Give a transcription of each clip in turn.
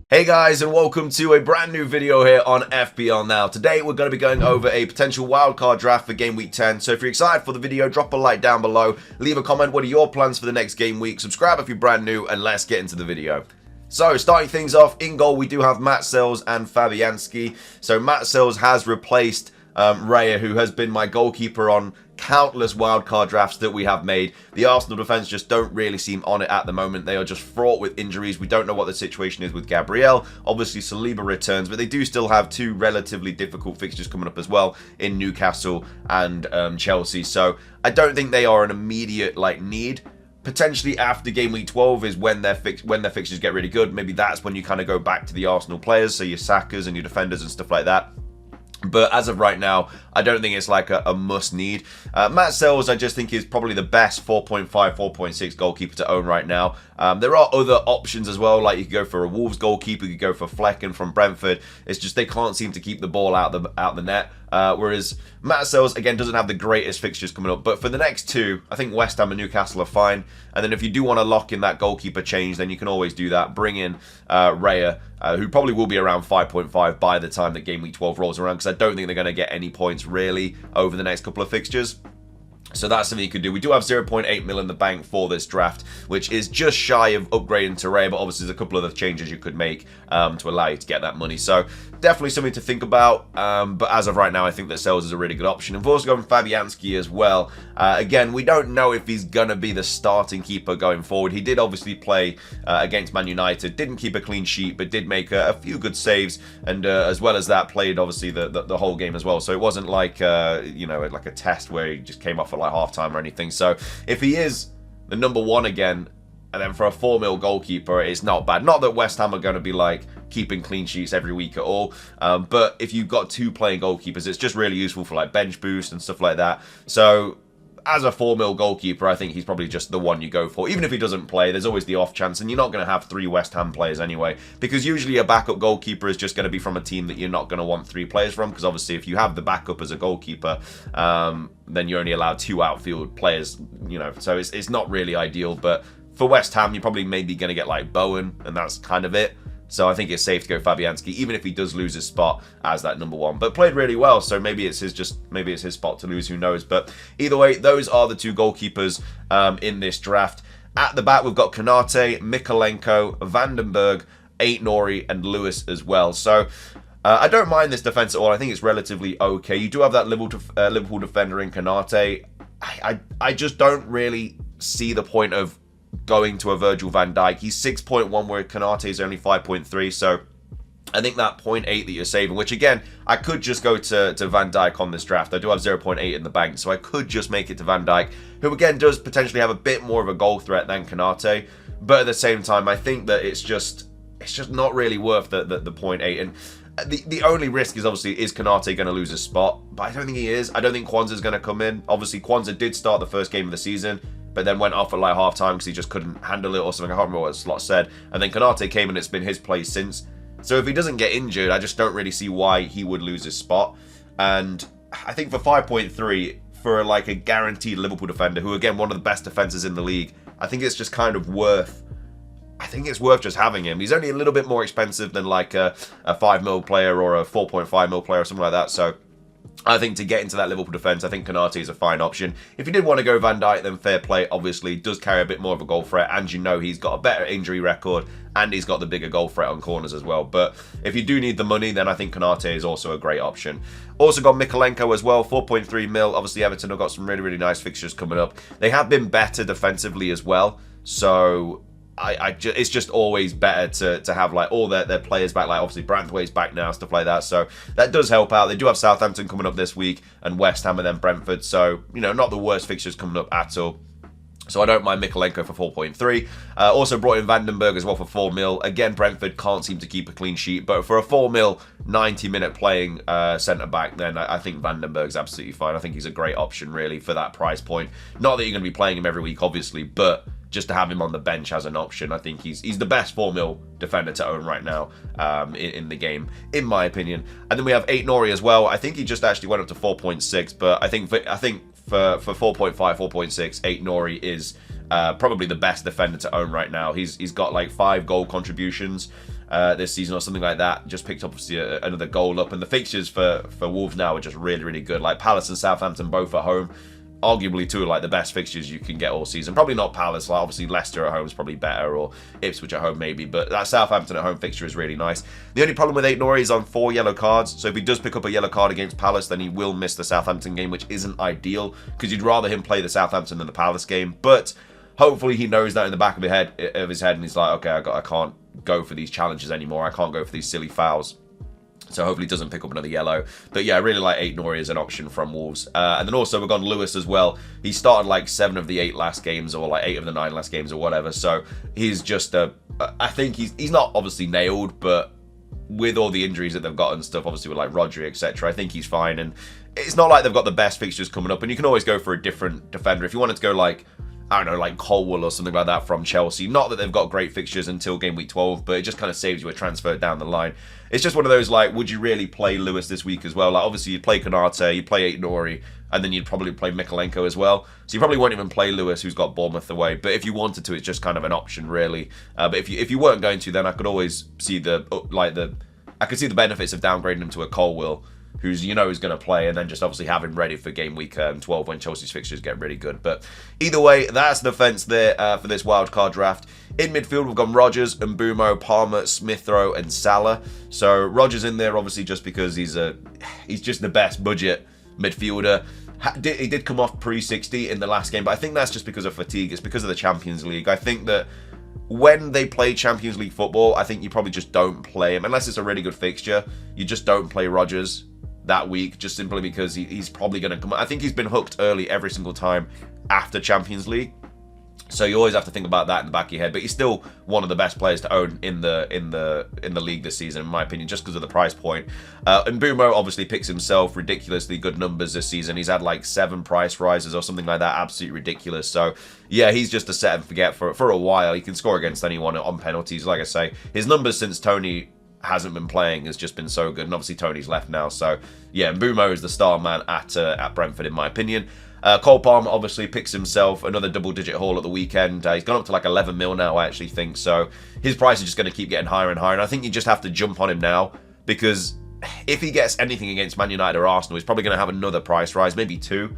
Hey guys, and welcome to a brand new video here on FPL Now. Today we're going to be going over a potential wildcard draft for Game Week 10. So if you're excited for the video, drop a like down below, leave a comment, what are your plans for the next game week, subscribe if you're brand new, and let's get into the video. So starting things off, in goal we do have Matt Sells and Fabianski. So Matt Sells has replaced Raya, who has been my goalkeeper on countless wildcard drafts that we have made. The Arsenal defence just don't really seem on it at the moment. They are just fraught with injuries. We don't know what the situation is with Gabriel. Obviously Saliba returns, but they do still have two relatively difficult fixtures coming up as well in Newcastle and Chelsea. So I don't think they are an immediate need. Potentially after game week 12 is when their fixtures get really good. Maybe that's when you kind of go back to the Arsenal players, so your Sakas and your defenders and stuff like that. But as of right now, I don't think it's like a must need. Matt Sells, I just think, is probably the best 4.5, 4.6 goalkeeper to own right now. There are other options as well, like you could go for a Wolves goalkeeper, you could go for Flecken from Brentford. It's just they can't seem to keep the ball out the net. Whereas Matt Sells, again, doesn't have the greatest fixtures coming up. But for the next two, I think West Ham and Newcastle are fine. And then if you do want to lock in that goalkeeper change, then you can always do that. Bring in Raya, who probably will be around 5.5 by the time that game week 12 rolls around, because I don't think they're going to get any points really over the next couple of fixtures. So that's something you could do. We do have 0.8 mil in the bank for this draft, which is just shy of upgrading to Raya, but obviously there's a couple of other changes you could make to allow you to get that money. So definitely something to think about, but as of right now, I think that Sells is a really good option. And we've also gone Fabianski as well. Again, we don't know if he's going to be the starting keeper going forward. He did obviously play against Man United, didn't keep a clean sheet, but did make a few good saves, and as well as that, played obviously the whole game as well. So it wasn't like, like a test where he just came off at half-time or anything. So if he is the number one again, and then for a 4 mil goalkeeper, it's not bad. Not that West Ham are going to be keeping clean sheets every week at all, but if you've got two playing goalkeepers, it's just really useful for bench boost and stuff like that. So as a 4 mil goalkeeper, I think he's probably just the one you go for. Even if he doesn't play, there's always the off chance, and you're not going to have 3 West Ham players anyway, because usually a backup goalkeeper is just going to be from a team that you're not going to want 3 players from, because obviously if you have the backup as a goalkeeper, then you're only allowed 2 outfield players, so it's not really ideal. But for West Ham, you're probably maybe going to get Bowen, and that's kind of it. So I think it's safe to go Fabianski, even if he does lose his spot as that number one. But played really well, so maybe it's his spot to lose, who knows. But either way, those are the 2 goalkeepers in this draft. At the back, we've got Konate, Mykolenko, Vandenberg, Aït-Nouri, and Lewis as well. So I don't mind this defense at all. I think it's relatively okay. You do have that Liverpool defender in Konate. I just don't really see the point of going to a Virgil van Dijk. He's 6.1 where Konate is only 5.3, so I think that 0.8 that you're saving, which again, I could just go to Van Dijk on this draft. I do have 0.8 in the bank, so I could just make it to Van Dijk, who again does potentially have a bit more of a goal threat than Konate, but at the same time, I think that it's just not really worth the 0.8. And the only risk is obviously, is Konate going to lose his spot? But I don't think he is. I don't think Kwanzaa's going to come in. Obviously, Kwanzaa did start the first game of the season, but then went off at half-time because he just couldn't handle it or something. I can't remember what Slot said. And then Konate came and it's been his place since. So if he doesn't get injured, I just don't really see why he would lose his spot. And I think for 5.3, for a guaranteed Liverpool defender, who again, one of the best defenders in the league, I think it's just kind of worth... I think it's worth just having him. He's only a little bit more expensive than a 5 mil player or a 4.5 mil player or something like that. So I think to get into that Liverpool defence, I think Konate is a fine option. If you did want to go Van Dijk, then fair play. Obviously, does carry a bit more of a goal threat, and he's got a better injury record, and he's got the bigger goal threat on corners as well. But if you do need the money, then I think Konate is also a great option. Also got Mykolenko as well, 4.3 mil. Obviously, Everton have got some really, really nice fixtures coming up. They have been better defensively as well, so it's just always better to have all their players back. Obviously Branthwaite's back now, stuff like that, so that does help out. They do have Southampton coming up this week, and West Ham, and then Brentford, so not the worst fixtures coming up at all. So I don't mind Mykolenko for 4.3. Also brought in Vandenberg as well for 4 mil. Again, Brentford can't seem to keep a clean sheet, but for a 4 mil, 90-minute playing centre-back, then I think Vandenberg's absolutely fine. I think he's a great option, really, for that price point. Not that you're going to be playing him every week, obviously, but just to have him on the bench as an option, I think he's the best 4 mil defender to own right now in the game, in my opinion. And then we have Aït-Nouri as well. I think he just actually went up to 4.6, but I think for 4.5, 4.6, Aït-Nouri is probably the best defender to own right now. He's got 5 goal contributions. this season or something like that. Just picked up obviously another goal up, and the fixtures for Wolves now are just really, really good. Like Palace and Southampton both at home, arguably two of like the best fixtures you can get all season. Probably not Palace, like obviously Leicester at home is probably better, or Ipswich at home maybe, but that Southampton at home fixture is really nice. The only problem with Aït-Nouri is on 4 yellow cards, so if he does pick up a yellow card against Palace, then he will miss the Southampton game, which isn't ideal, because you'd rather him play the Southampton than the Palace game. But hopefully he knows that in the back of his head, and he's like, okay, I can't go for these challenges anymore. I can't go for these silly fouls. So hopefully he doesn't pick up another yellow. But yeah, I really like Aït-Nouri as an option from Wolves. And then also we've got Lewis as well. He started like 7 of the 8 last games, or like 8 of the 9 last games, or whatever. So he's just I think he's not obviously nailed, but with all the injuries that they've got and stuff, obviously with like Rodri, etc., I think he's fine. And it's not like they've got the best fixtures coming up. And you can always go for a different defender if you wanted to go like, I don't know, like Colwell or something like that from Chelsea. Not that they've got great fixtures until game week 12, but it just kind of saves you a transfer down the line. It's just one of those, like, would you really play Lewis this week as well? Like, obviously, you'd play Konate, you'd play Aït-Nouri, and then you'd probably play Mykolenko as well. So you probably won't even play Lewis, who's got Bournemouth away. But if you wanted to, it's just kind of an option, really. But if you weren't going to, then I could always see I could see the benefits of downgrading him to a Colwell, who's is going to play, and then just obviously have him ready for game week 12 when Chelsea's fixtures get really good. But either way, that's the defence there for this wildcard draft. In midfield, we've got Rodgers, Mbeumo, Palmer, Smith Rowe, and Salah. So Rodgers in there obviously just because he's just the best budget midfielder. He did come off pre-60 in the last game, but I think that's just because of fatigue. It's because of the Champions League. I think that when they play Champions League football, I think you probably just don't play him. Unless it's a really good fixture, you just don't play Rodgers that week, just simply because he's probably going to come. I think he's been hooked early every single time after Champions League, so you always have to think about that in the back of your head. But he's still one of the best players to own in the league this season, in my opinion, just because of the price point. And Mbeumo obviously picks himself ridiculously good numbers this season. He's had like 7 price rises or something like that, absolutely ridiculous. So yeah, he's just a set and forget for a while. He can score against anyone on penalties. Like I say, his numbers since Tony hasn't been playing has just been so good, and obviously Tony's left now. So yeah, Mbeumo is the star man at Brentford, in my opinion. Cole Palmer obviously picks himself another double-digit haul at the weekend. He's gone up to like 11 mil now, I actually think. So his price is just going to keep getting higher and higher. And I think you just have to jump on him now, because if he gets anything against Man United or Arsenal, he's probably going to have another price rise, maybe 2.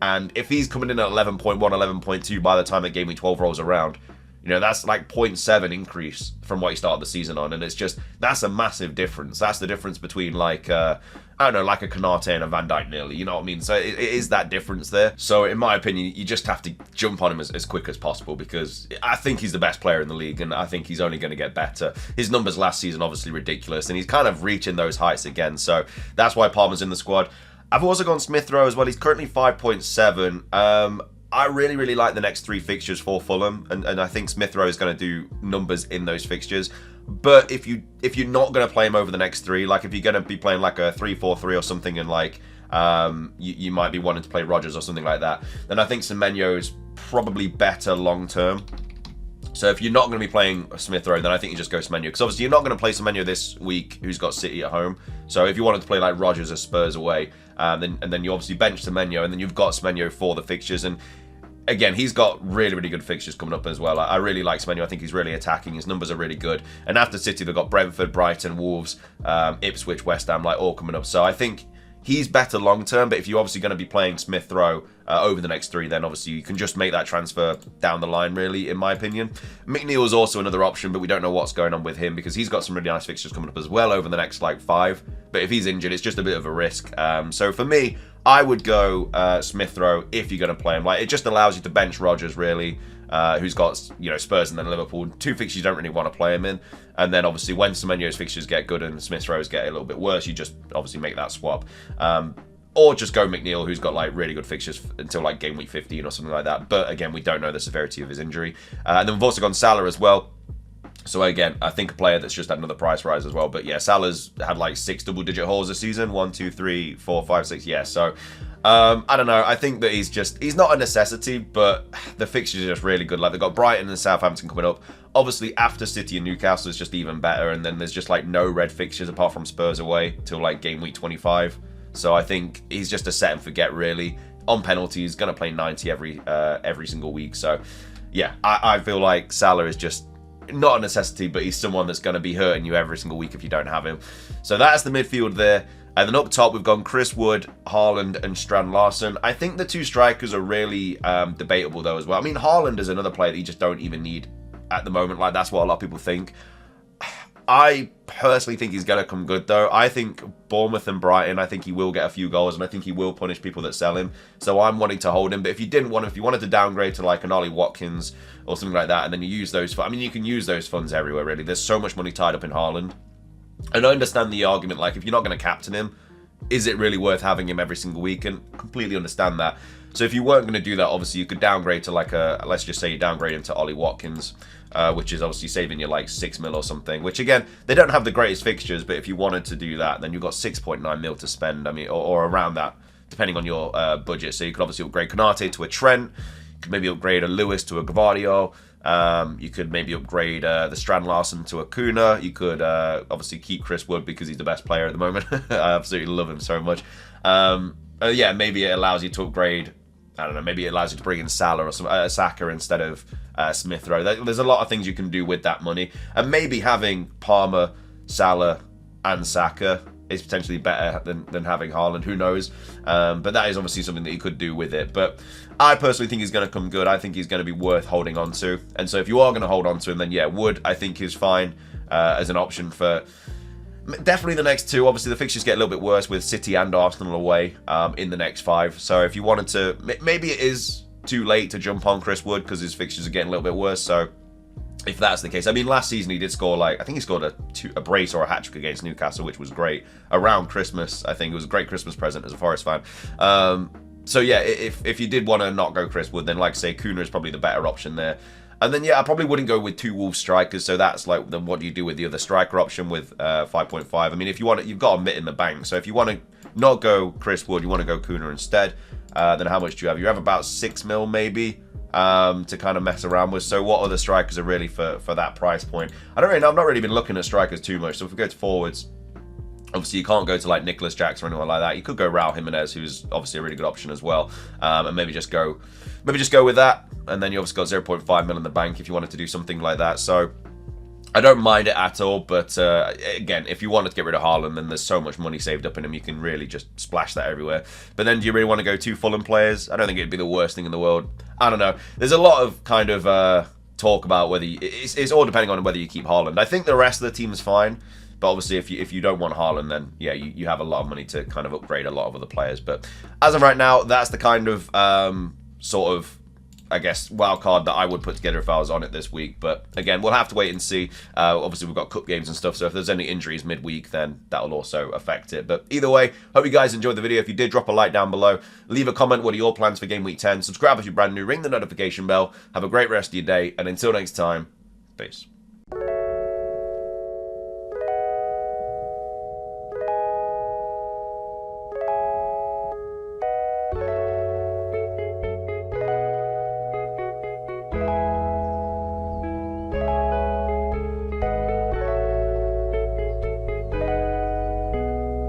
And if he's coming in at 11.1, 11.2 by the time that game week 12 rolls around, that's like 0.7 increase from what he started the season on. And it's just, that's a massive difference. That's the difference between like, I don't know, like a Konate and a Van Dijk nearly, you know what I mean? So it is that difference there. So in my opinion, you just have to jump on him as quick as possible, because I think he's the best player in the league, and I think he's only going to get better. His numbers last season, obviously ridiculous, and he's kind of reaching those heights again. So that's why Palmer's in the squad. I've also gone Smith Rowe as well. He's currently 5.7. I really, really like the next 3 fixtures for Fulham, and I think Smith Rowe is going to do numbers in those fixtures. But if you're not going to play him over the next 3, like if you're going to be playing like a 3-4-3 or something, and like you might be wanting to play Rodgers or something like that, then I think Semenyo is probably better long term. So if you're not going to be playing Smith Rowe, then I think you just go Semenyo, because obviously you're not going to play Semenyo this week, who's got City at home. So if you wanted to play like Rodgers or Spurs away, then you obviously bench Semenyo, and then you've got Semenyo for the fixtures. And again, he's got really, really good fixtures coming up as well. I really like Semenyo. I think he's really attacking. His numbers are really good. And after City, they've got Brentford, Brighton, Wolves, Ipswich, West Ham, like all coming up. So I think he's better long term. But if you're obviously going to be playing Smith Rowe over the next 3, then obviously you can just make that transfer down the line, really, in my opinion. McNeil is also another option, but we don't know what's going on with him, because he's got some really nice fixtures coming up as well over the next like 5. But if he's injured, it's just a bit of a risk. So for me, I would go Smith Rowe if you're going to play him. Like, it just allows you to bench Rodgers, really, who's got Spurs and then Liverpool. 2 fixtures you don't really want to play him in. And then obviously when Semenyo's fixtures get good and Smith Rowe's get a little bit worse, you just obviously make that swap. Or just go McNeil, who's got like really good fixtures until like game week 15 or something like that. But again, we don't know the severity of his injury. And then we've also gone Salah as well. So again, I think a player that's just had another price rise as well. But yeah, Salah's had like 6 double-digit hauls this season. 1, 2, 3, 4, 5, 6. Yeah, so I don't know. I think that he's not a necessity, but the fixtures are just really good. Like, they've got Brighton and Southampton coming up. Obviously, after City and Newcastle is just even better. And then there's just like no red fixtures apart from Spurs away till like game week 25. So I think he's just a set and forget, really. On penalties, going to play 90 every single week. So yeah, I feel like Salah is just not a necessity, but he's someone that's going to be hurting you every single week if you don't have him. So that's the midfield there. And then up top, we've gone Chris Wood, Haaland, and Strand Larsen. I think the two strikers are really debatable, though, as well. I mean, Haaland is another player that you just don't even need at the moment. Like, that's what a lot of people think. I personally think he's going to come good, though. I think Bournemouth and Brighton, I think he will get a few goals, and I think he will punish people that sell him. So I'm wanting to hold him. But if you didn't want him, if you wanted to downgrade to like an Ollie Watkins or something like that, and then you use those, I mean, you can use those funds everywhere, really. There's so much money tied up in Haaland. And I understand the argument, like, if you're not going to captain him, is it really worth having him every single week? And I completely understand that. So if you weren't going to do that, obviously you could downgrade to like a, let's just say you downgrade him to Ollie Watkins, which is obviously saving you like 6 mil or something, which again, they don't have the greatest fixtures, but if you wanted to do that, then you've got 6.9 mil to spend, I mean, or around that, depending on your budget. So you could obviously upgrade Konate to a Trent, you could maybe upgrade a Lewis to a Gvardiol, you could maybe upgrade the Strand Larsen to a Kuna. You could obviously keep Chris Wood because he's the best player at the moment. I absolutely love him so much. Yeah, maybe it allows you to upgrade, I don't know, maybe it allows you to bring in Salah or some Saka instead of Smith Rowe. There's a lot of things you can do with that money. And maybe having Palmer, Salah, and Saka is potentially better than having Haaland. Who knows? But that is obviously something that you could do with it. But I personally think he's going to come good. I think he's going to be worth holding on to. And so if you are going to hold on to him, then yeah, Wood, I think, is fine as an option for definitely the next two. Obviously, the fixtures get a little bit worse with City and Arsenal away in the next 5. So if you wanted to, maybe it is too late to jump on Chris Wood because his fixtures are getting a little bit worse. So if that's the case, I mean, last season he did score, like, I think he scored a brace or a hat-trick against Newcastle, which was great around Christmas. I think it was a great Christmas present as a Forest fan. So yeah, if you did want to not go Chris Wood, then like I say, Kuna is probably the better option there. And then yeah, I probably wouldn't go with 2 Wolves strikers. So that's like, then what do you do with the other striker option with 5.5? I mean, if you want it, you've got a mitt in the bank. So if you want to not go Chris Wood, you want to go Kuna instead. Then how much do you have? You have about 6 mil maybe to kind of mess around with. So what other strikers are really for that price point? I don't really know. I've not really been looking at strikers too much. So if we go to forwards, obviously you can't go to like Nicholas Jackson or anyone like that. You could go Raul Jimenez, who's obviously a really good option as well, and maybe just go with that. And then you obviously got 0.5 mil in the bank if you wanted to do something like that. So I don't mind it at all, but again, if you wanted to get rid of Haaland, then there's so much money saved up in him, you can really just splash that everywhere. But then do you really want to go 2 Fulham players? I don't think it'd be the worst thing in the world. I don't know. There's a lot of kind of talk about whether it's all depending on whether you keep Haaland. I think the rest of the team is fine, but obviously if you don't want Haaland, then yeah, you have a lot of money to kind of upgrade a lot of other players. But as of right now, that's the kind of sort of, I guess, wildcard that I would put together if I was on it this week. But again, we'll have to wait and see. Obviously, we've got cup games and stuff, so if there's any injuries midweek, then that'll also affect it. But either way, hope you guys enjoyed the video. If you did, drop a like down below. Leave a comment. What are your plans for Game Week 10? Subscribe if you're brand new. Ring the notification bell. Have a great rest of your day. And until next time, peace.